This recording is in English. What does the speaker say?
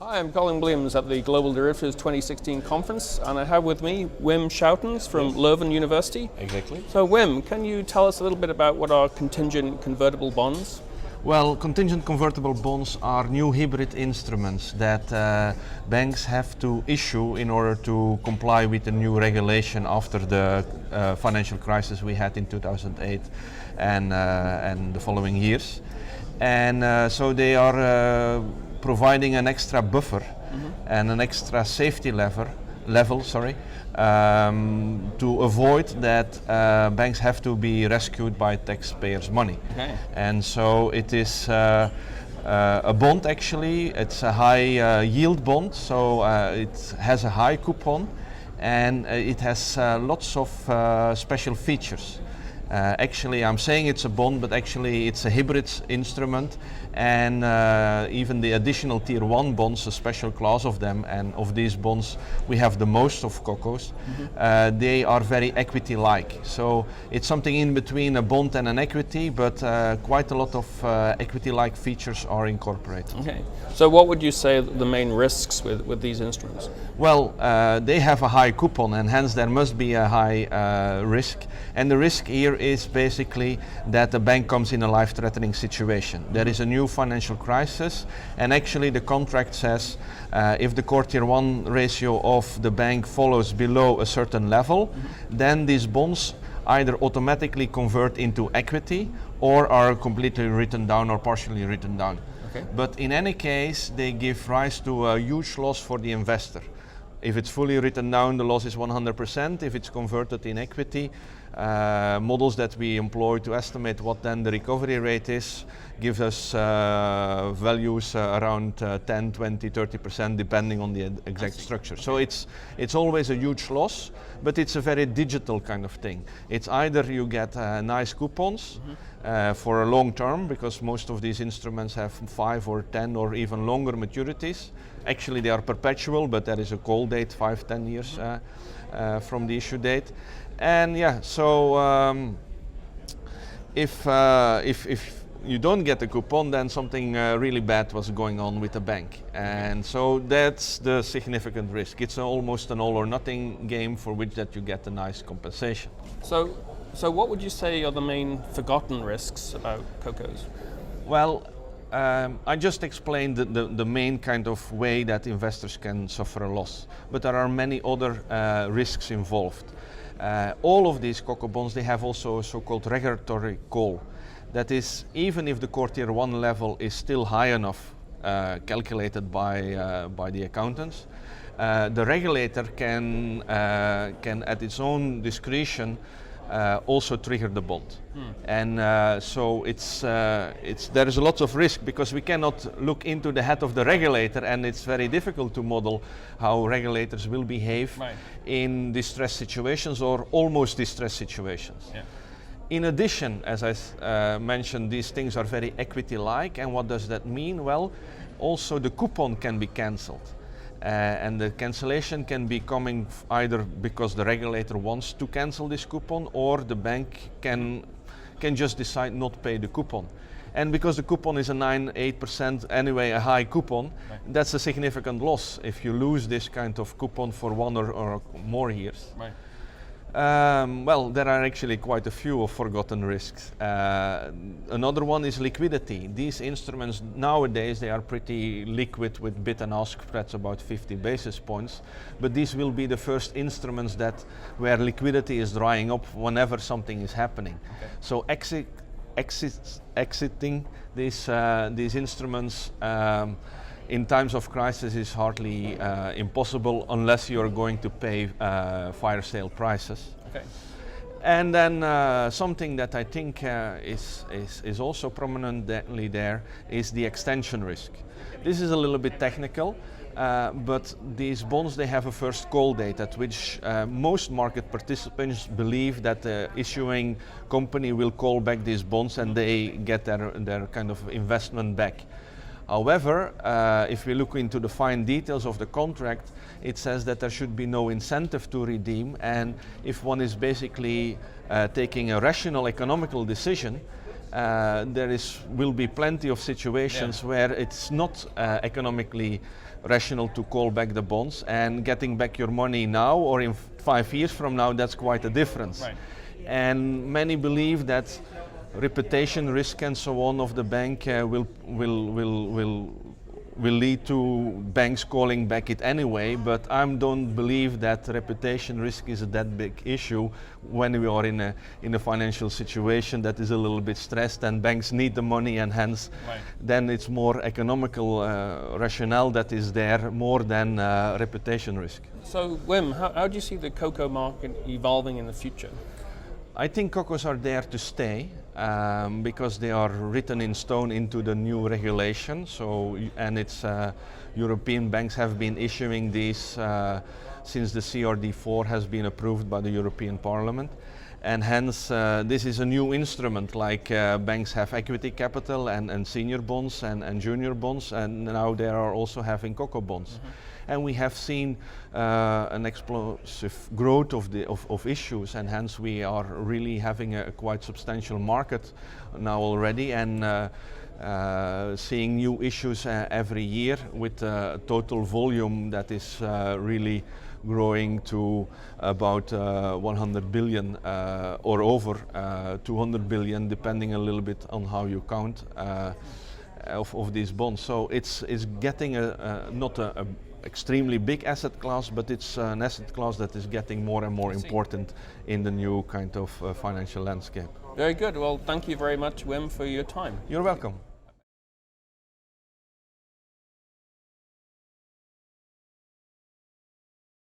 Hi, I'm Colin Williams at the Global Derivatives 2016 conference, and I have with me Wim Schoutens from Leuven University. Exactly. So Wim, can you tell us a little bit about what are contingent convertible bonds? Well, contingent convertible bonds are new hybrid instruments that banks have to issue in order to comply with the new regulation after the financial crisis we had in 2008 and the following years. And so they are providing an extra buffer and an extra safety level, to avoid that banks have to be rescued by taxpayers' money. Okay. And so it is a bond actually, it's a high yield bond, so it has a high coupon and it has lots of special features. Actually, I'm saying it's a bond, but actually it's a hybrid instrument, and even the additional tier 1 bonds, a special class of them, and of these bonds we have the most of Cocos. They are very equity-like, so it's something in between a bond and an equity, but quite a lot of equity-like features are incorporated. Okay. So what would you say are the main risks with these instruments? Well, they have a high coupon, and hence there must be a high risk. And the risk here is basically that the bank comes in a life-threatening situation. There is a new financial crisis, and actually the contract says if the core tier 1 ratio of the bank follows below a certain level, then these bonds either automatically convert into equity or are completely written down or partially written down. Okay. But in any case, they give rise to a huge loss for the investor. If it's fully written down, the loss is 100%. If it's converted in equity, models that we employ to estimate what then the recovery rate is give us values around 10, 20, 30% depending on the exact structure. So it's always a huge loss, but it's a very digital kind of thing. It's either you get nice coupons for a long term, because most of these instruments have 5 or 10 or even longer maturities. Actually they are perpetual, but there is a call date, 5, 10 years from the issue date. And yeah, so if you don't get a coupon, then something really bad was going on with the bank. And so that's the significant risk. It's almost an all or nothing game for which that you get a nice compensation. So what would you say are the main forgotten risks about Cocos? Well, I just explained the main kind of way that investors can suffer a loss, but there are many other risks involved. All of these Coco bonds, they have also a so-called regulatory call. That is, even if the core tier 1 level is still high enough, calculated by the accountants, the regulator can at its own discretion also trigger the bond. And so there is a lot of risk, because we cannot look into the head of the regulator, and it's very difficult to model how regulators will behave in distress situations or almost distress situations. Yeah. In addition, as I mentioned, these things are very equity-like, and what does that mean? Well, also the coupon can be cancelled. And the cancellation can be coming either because the regulator wants to cancel this coupon, or the bank can just decide not to pay the coupon. And because the coupon is a 9-8% anyway, a high coupon, that's a significant loss if you lose this kind of coupon for 1 or more years. Right. Well, there are actually quite a few forgotten risks. Another one is liquidity. These instruments nowadays, they are pretty liquid with bid and ask spreads about 50 basis points, but these will be the first instruments where liquidity is drying up whenever something is happening. Okay. So exiting these instruments in times of crisis is hardly impossible, unless you're going to pay fire sale prices. Okay. And then something that I think is also prominently there is the extension risk. This is a little bit technical, but these bonds, they have a first call date at which most market participants believe that the issuing company will call back these bonds and they get their kind of investment back. However, if we look into the fine details of the contract, it says that there should be no incentive to redeem, and if one is basically taking a rational economical decision, will be plenty of situations where it's not economically rational to call back the bonds, and getting back your money now or in 5 years from now, that's quite a difference. Right. And many believe that reputation risk and so on of the bank will lead to banks calling back it anyway, but I don't believe that reputation risk is that big issue when we are in a financial situation that is a little bit stressed and banks need the money, and hence then it's more economical rationale that is there more than reputation risk. So Wim, how do you see the cocoa market evolving in the future? I think cocos are there to stay because they are written in stone into the new regulation. So, and it's European banks have been issuing these since the CRD4 has been approved by the European Parliament. And hence, this is a new instrument, like banks have equity capital and senior bonds and junior bonds, and now they are also having cocoa bonds. And we have seen an explosive growth of issues, and hence we are really having a quite substantial market now already, and seeing new issues every year with a total volume that is really growing to about 100 billion or over 200 billion, depending a little bit on how you count of these bonds. So it's getting not a extremely big asset class, but it's an asset class that is getting more and more important in the new kind of financial landscape. Very good. Well, thank you very much, Wim, for your time. You're welcome.